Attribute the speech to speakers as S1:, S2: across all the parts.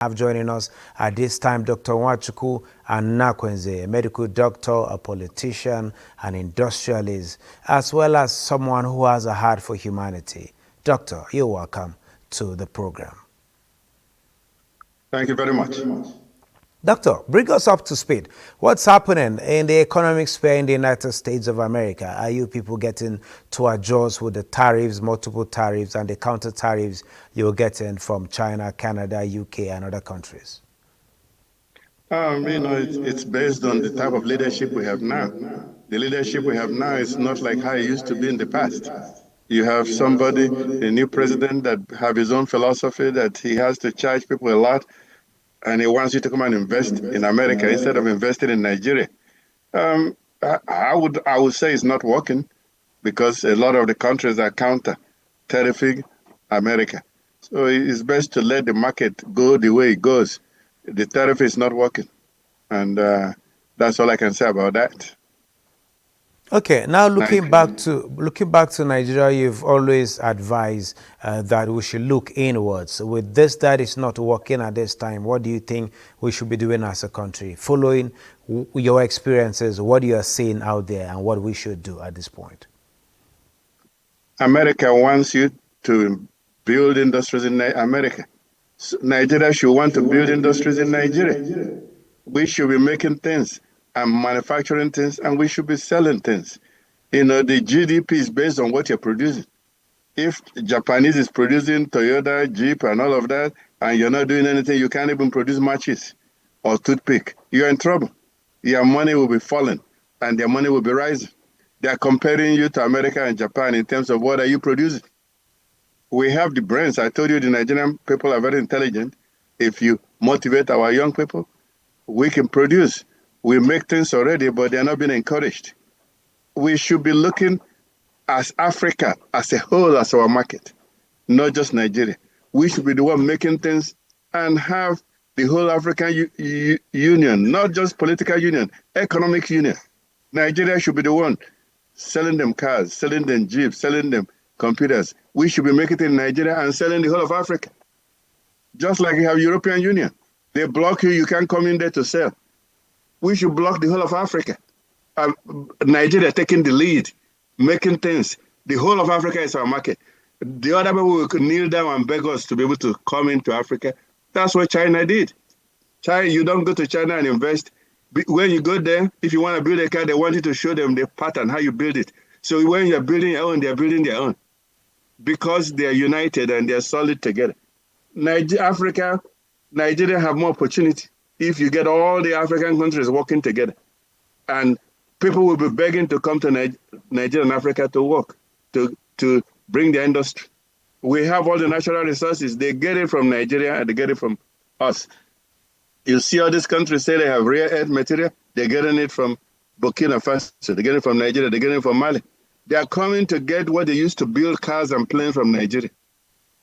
S1: have joining us at this time Dr. Nwachukwu Anakwenze, a medical doctor, a politician, an industrialist, as well as someone who has a heart for humanity. Doctor, you're welcome to the program.
S2: Thank you very much.
S1: Doctor, bring us up to speed. What's happening in the economic sphere in the United States of America? Are you people getting to adjust with the tariffs, multiple tariffs, and the counter tariffs you're getting from China, Canada, UK, and other countries?
S2: It's based on the type of leadership we have now. The leadership we have now is not like how it used to be in the past. You have somebody, a new president that have his own philosophy that he has to charge people a lot, and he wants you to come and invest in America instead of investing in Nigeria. I would say it's not working because a lot of the countries are counter tariffing America. So it's best to let the market go the way it goes. The tariff is not working, and that's all I can say about that.
S1: Okay, now looking back to Nigeria, you've always advised that we should look inwards. With this that is not working at this time, what do you think we should be doing as a country? Following your experiences, what you are seeing out there and what we should do at this point?
S2: America wants you to build industries in America. So Nigeria should want to build industries in Nigeria. We should be making things and manufacturing things, and we should be selling things. The GDP is based on what you're producing. If Japanese is producing Toyota, Jeep, and all of that, and you're not doing anything, you can't even produce matches or toothpick, you're in trouble. Your money will be falling, and their money will be rising. They're comparing you to America and Japan in terms of what are you producing. We have the brains. I told you the Nigerian people are very intelligent. If you motivate our young people, we can produce. We make things already, but they're not being encouraged. We should be looking as Africa as a whole as our market, not just Nigeria. We should be the one making things and have the whole African Union, not just political union, economic union. Nigeria should be the one selling them cars, selling them jeeps, selling them computers. We should be making it in Nigeria and selling the whole of Africa. Just like you have European Union. They block you, you can't come in there to sell. We should block the whole of Africa. Nigeria taking the lead, making things. The whole of Africa is our market. The other people will kneel down and beg us to be able to come into Africa. That's what China did. China, you don't go to China and invest. When you go there, if you want to build a car, they want you to show them the pattern, how you build it. So when you're building your own, they're building their own. Because they're united and they're solid together. Nigeria have more opportunity if you get all the African countries working together. And people will be begging to come to Nigeria and Africa to work, to bring their industry. We have all the natural resources. They get it from Nigeria and they get it from us. You see all these countries say they have rare earth material. They're getting it from Burkina Faso. They're getting it from Nigeria. They're getting it from Mali. They are coming to get what they used to build cars and planes from Nigeria.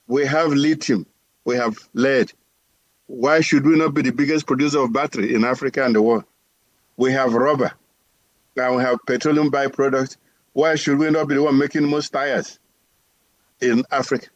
S2: We have lithium. We have lead. Why should we not be the biggest producer of battery in Africa and the world? We have rubber. Now we have petroleum byproducts. Why should we not be the one making most tires in Africa?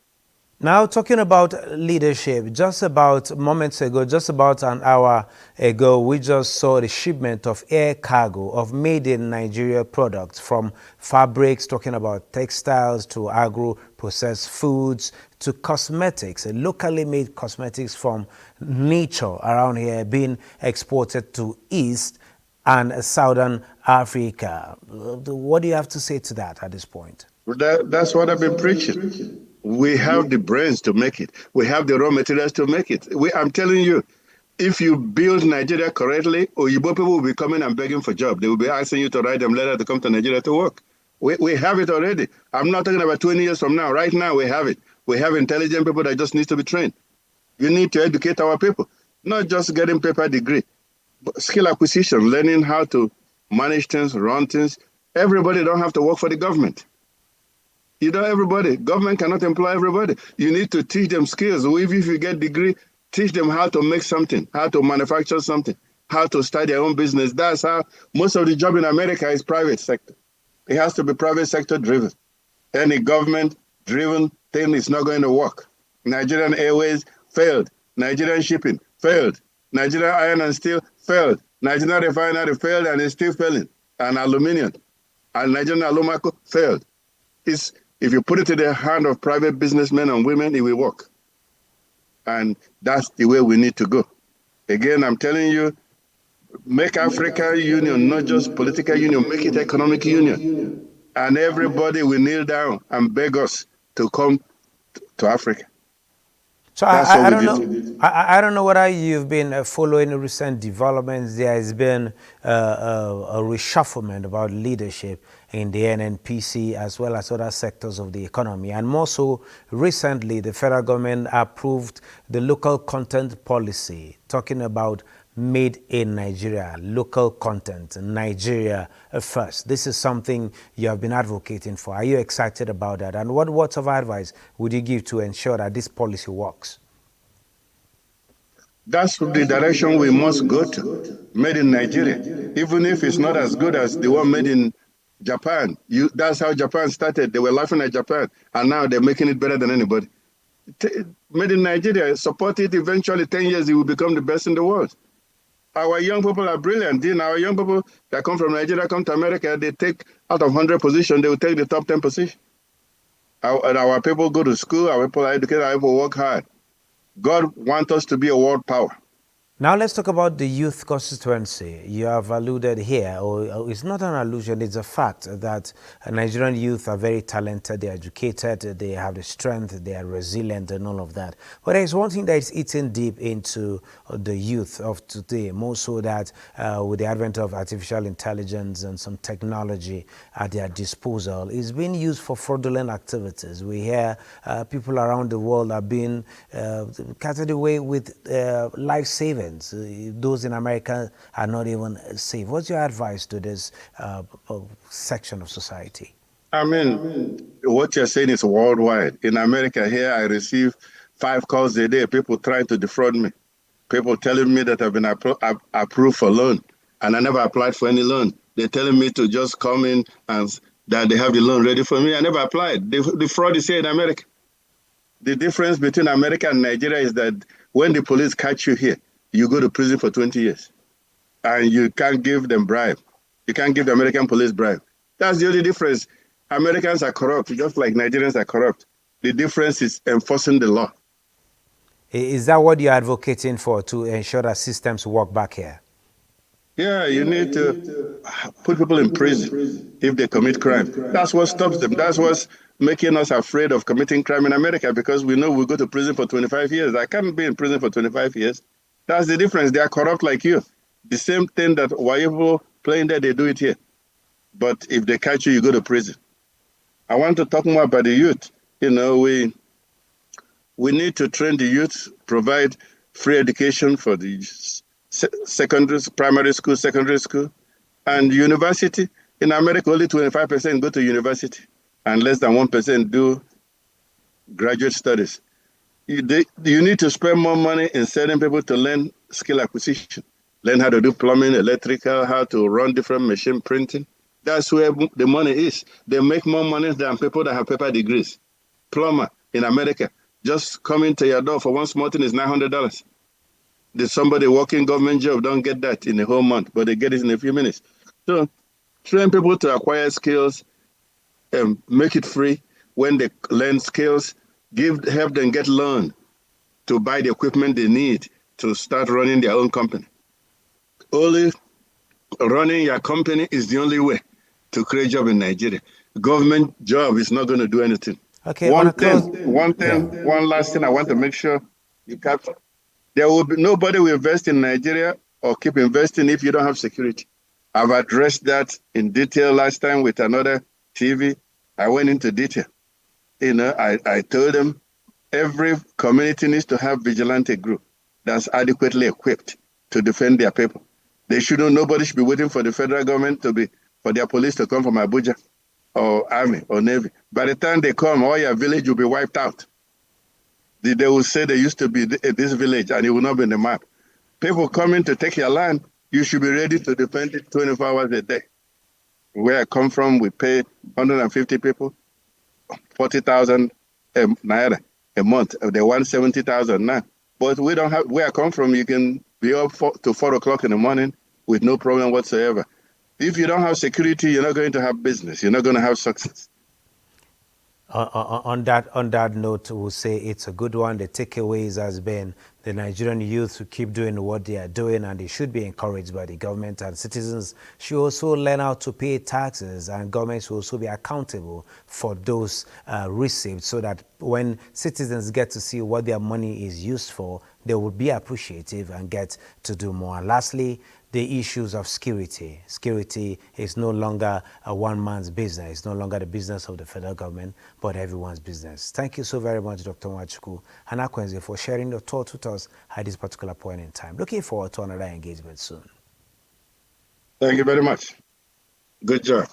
S1: Now, talking about leadership, just about moments ago, just about an hour ago, we just saw the shipment of air cargo of made in Nigeria products, from fabrics, talking about textiles, to agro-processed foods, to cosmetics, locally made cosmetics from nature around here being exported to East and Southern Africa. What do you have to say to that at this point?
S2: That's what I've been preaching. We have the brains to make it. We have the raw materials to make it. I'm telling you, if you build Nigeria correctly, Oyibo people will be coming and begging for jobs. They will be asking you to write them letters to come to Nigeria to work. We have it already. I'm not talking about 20 years from now. Right now, we have it. We have intelligent people that just need to be trained. You need to educate our people, not just getting paper degree, but skill acquisition, learning how to manage things, run things. Everybody don't have to work for the government. Everybody. Government cannot employ everybody. You need to teach them skills. If you get degree, teach them how to make something, how to manufacture something, how to start their own business. That's how most of the job in America is private sector. It has to be private sector driven. Any government driven thing is not going to work. Nigerian Airways failed Nigerian shipping failed. Nigerian iron and steel failed. Nigerian refinery failed and is still failing. And aluminium and Nigerian Alumaco failed. If you put it in the hand of private businessmen and women, it will work. And that's the way we need to go. Again, I'm telling you, make Africa Union not just political union, make it economic union. And everybody will kneel down and beg us to come to Africa.
S1: So
S2: That's
S1: I
S2: what
S1: don't
S2: we
S1: know.
S2: did.
S1: I don't know whether you've been following recent developments. There has been a reshufflement about leadership in the NNPC as well as other sectors of the economy. And more so, recently, the federal government approved the local content policy, talking about made in Nigeria, local content, Nigeria first. This is something you have been advocating for. Are you excited about that? And what words of advice would you give to ensure that this policy works?
S2: That's the direction we must go to, made in Nigeria. Even if it's not as good as the one made in Japan. That's how Japan started. They were laughing at Japan, and now they're making it better than anybody. Made in Nigeria, support it. Eventually, 10 years, it will become the best in the world. Our young people are brilliant. Our young people that come from Nigeria come to America, they take out of 100 positions, they will take the top 10 position. Our people go to school, our people are educated, our people work hard. God wants us to be a world power.
S1: Now let's talk about the youth constituency. You have alluded here, or it's not an allusion, it's a fact that Nigerian youth are very talented, they're educated, they have the strength, they are resilient and all of that. But there's one thing that is eating deep into the youth of today, more so that with the advent of artificial intelligence and some technology at their disposal, is being used for fraudulent activities. We hear people around the world are being carted away with life savings. Those in America are not even safe. What's your advice to this section of society?
S2: I mean, what you're saying is worldwide. In America here, I receive 5 calls a day, people trying to defraud me. People telling me that I've been approved for loan, and I never applied for any loan. They're telling me to just come in and that they have the loan ready for me. I never applied. The fraud is here in America. The difference between America and Nigeria is that when the police catch you here, you go to prison for 20 years. And you can't give them bribe. You can't give the American police bribe. That's the only difference. Americans are corrupt, just like Nigerians are corrupt. The difference is enforcing the law.
S1: Is that what you're advocating for, to ensure that systems work back here?
S2: Yeah, you need to put people in prison if they commit crime. That's what stops them. That's what's making us afraid of committing crime in America, because we know we'll go to prison for 25 years. I can't be in prison for 25 years. That's the difference. They are corrupt like you. The same thing that white people playing there, they do it here. But if they catch you, you go to prison. I want to talk more about the youth. We need to train the youth, provide free education for the primary school, secondary school, and university. In America, only 25% go to university, and less than 1% do graduate studies. You need to spend more money in sending people to learn skill acquisition, learn how to do plumbing, electrical, how to run different machine printing. That's where the money is. They make more money than people that have paper degrees. Plumber in America, just coming to your door for one small thing is $900. Somebody working government job don't get that in a whole month, but they get it in a few minutes. So train people to acquire skills, make it free. When they learn skills, help them get loan to buy the equipment they need to start running their own company. Only running your company is the only way to create job in Nigeria. Government job is not going to do anything.
S1: Okay,
S2: One last thing I want to make sure you capture. There will be nobody will invest in Nigeria or keep investing if you don't have security. I've addressed that in detail last time with another TV. I went into detail. I told them every community needs to have vigilante group that's adequately equipped to defend their people. Nobody should be waiting for the federal government for their police to come from Abuja or army or navy. By the time they come, all your village will be wiped out. They will say there used to be this village and it will not be in the map. People coming to take your land, you should be ready to defend it 24 hours a day. Where I come from, we pay 150 people 40,000 naira a month. They want 70,000 now. But we don't have, where I come from, you can be up to 4 o'clock in the morning with no problem whatsoever. If you don't have security, you're not going to have business. You're not going to have success.
S1: On that note, we'll say it's a good one. The takeaways has been the Nigerian youth to keep doing what they are doing, and they should be encouraged by the government, and citizens should also learn how to pay taxes, and government should also be accountable for those receipts, so that when citizens get to see what their money is used for, they will be appreciative and get to do more. And lastly, the issues of security. Security is no longer a one-man's business. It's no longer the business of the federal government, but everyone's business. Thank you so very much, Dr. Nwachukwu Anakwenze, for sharing your thoughts with us at this particular point in time. Looking forward to another engagement soon.
S2: Thank you very much. Good job.